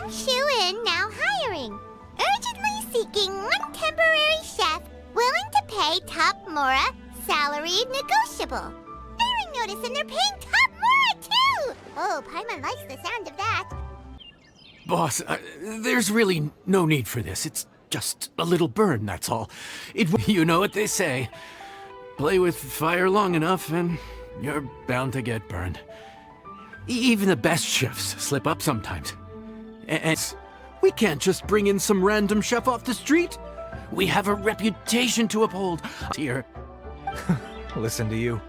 Long Shu-in now hiring. Urgently seeking one temporary chef willing to pay top Mora salary negotiable. Hiring notice and they're paying top Mora too! Oh, Paimon likes the sound of that. Boss, there's really no need for this. It's just a little burn, that's all. You know what they say. Play with fire long enough and you're bound to get burned. Even the best chefs slip up sometimes. And we can't just bring in some random chef off the street. We have a reputation to uphold here. Listen to you.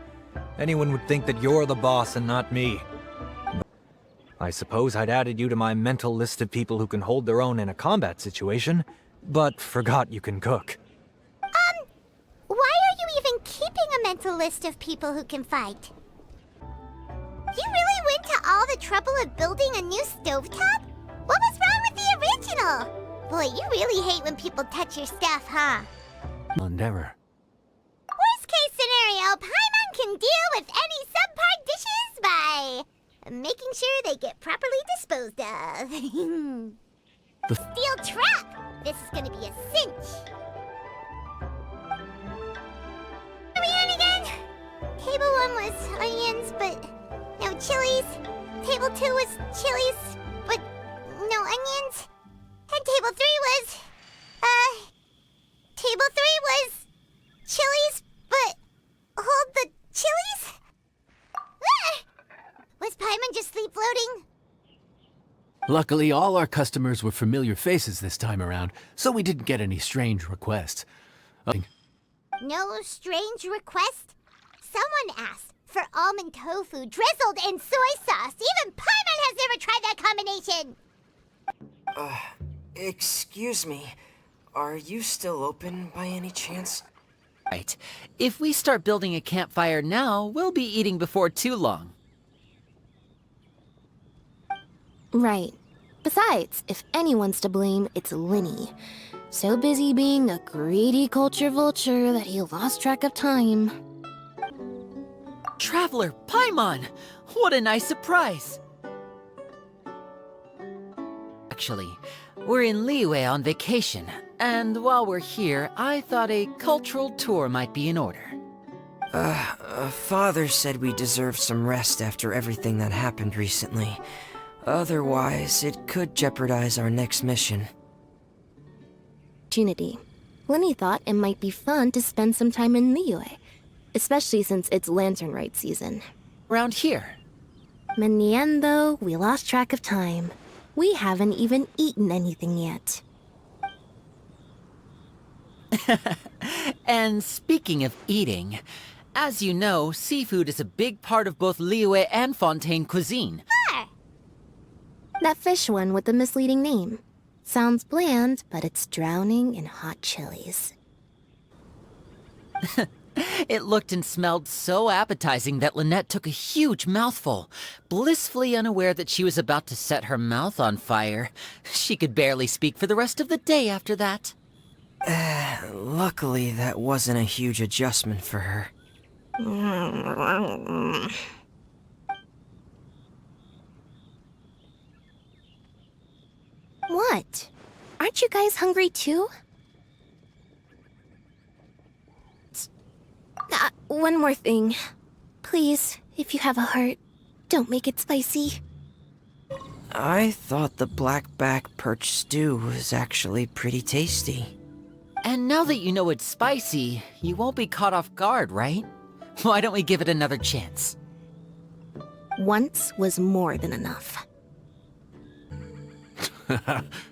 Anyone would think that you're the boss and not me. I suppose I'd added you to my mental list of people who can hold their own in a combat situation, but forgot you can cook. Why are you even keeping a mental list of people who can fight? You really went to all the trouble of building a new stovetop? What was wrong with the original? Boy, you really hate when people touch your stuff, huh? Endeavor. Worst case scenario, Paimon can deal with any subpar dishes by making sure they get properly disposed of. Steel trap! This is gonna be a cinch. Are we on again? Table 1 was onions, but no chilies. Table 2 was chilies, but no onions. And table 3 was, table 3 was chilies, but hold the chilies? Was Paimon just sleep floating? Luckily, all our customers were familiar faces this time around, so we didn't get any strange requests. No strange request? Someone asked for almond tofu drizzled in soy sauce. Even Paimon has never tried that combination! Excuse me. Are you still open by any chance? Right. If we start building a campfire now, we'll be eating before too long. Right. Besides, if anyone's to blame, it's Lyney. So busy being a greedy culture vulture that he lost track of time. Traveler, Paimon! What a nice surprise! Actually, we're in Liyue on vacation, and while we're here, I thought a cultural tour might be in order. Father said we deserve some rest after everything that happened recently. Otherwise, it could jeopardize our next mission. Opportunity. Lyney thought it might be fun to spend some time in Liyue, especially since it's Lantern Rite season. Around here. In the end, though, we lost track of time. We haven't even eaten anything yet. And speaking of eating, as you know, seafood is a big part of both Liyue and Fontaine cuisine. That fish one with the misleading name. Sounds bland, but it's drowning in hot chilies. It looked and smelled so appetizing that Lynette took a huge mouthful, blissfully unaware that she was about to set her mouth on fire. She could barely speak for the rest of the day after that. Luckily, that wasn't a huge adjustment for her. What? Aren't you guys hungry too? One more thing. Please, if you have a heart, don't make it spicy. I thought the blackback perch stew was actually pretty tasty. And now that you know it's spicy, you won't be caught off guard, right? Why don't we give it another chance? Once was more than enough.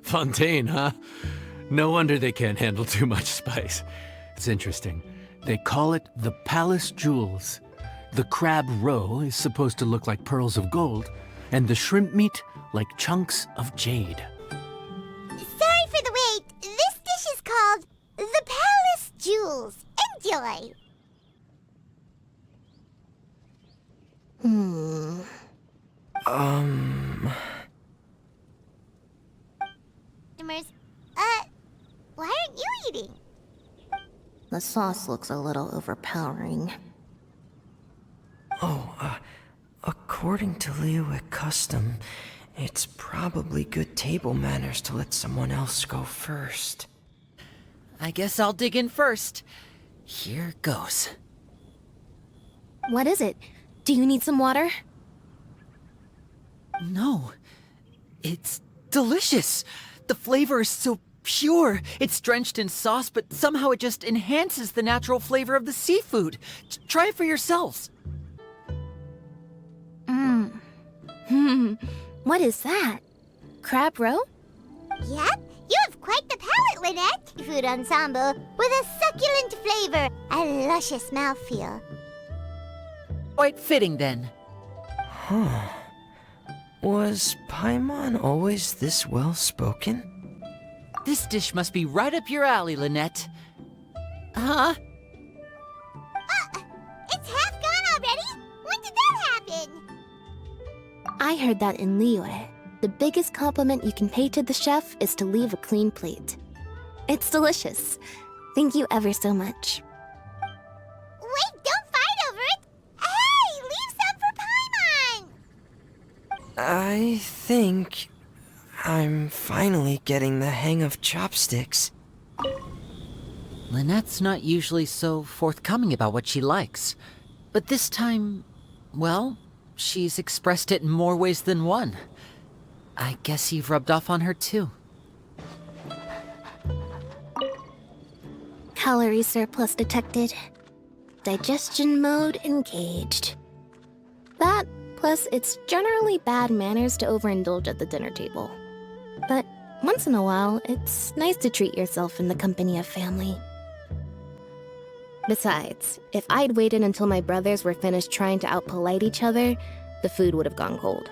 Fontaine, huh? No wonder they can't handle too much spice. It's interesting. They call it the Palace Jewels. The crab roe is supposed to look like pearls of gold, and the shrimp meat like chunks of jade. Sorry for the wait. This dish is called the Palace Jewels. Enjoy! Why aren't you eating? The sauce looks a little overpowering. According to Liyue custom, It's probably good table manners to let someone else go first. I guess I'll dig in first. Here goes. What is it? Do you need some water? No. It's delicious. The flavor is so pure. It's drenched in sauce, but somehow it just enhances the natural flavor of the seafood. Try it for yourselves. What is that? Crab roe? Yep, you have quite the palate, Lynette. Food ensemble with a succulent flavor and luscious mouthfeel. Quite fitting, then. Was Paimon always this well-spoken? This dish must be right up your alley, Lynette. Huh? It's half gone already? When did that happen? I heard that in Liyue. The biggest compliment you can pay to the chef is to leave a clean plate. It's delicious. Thank you ever so much. Wait, don't fight over it! Hey, leave some for Paimon! I think I'm finally getting the hang of chopsticks. Lynette's not usually so forthcoming about what she likes. But this time, well, she's expressed it in more ways than one. I guess you've rubbed off on her too. Calorie surplus detected. Digestion mode engaged. That, plus it's generally bad manners to overindulge at the dinner table. But once in a while, it's nice to treat yourself in the company of family. Besides, if I'd waited until my brothers were finished trying to outpolite each other, the food would have gone cold.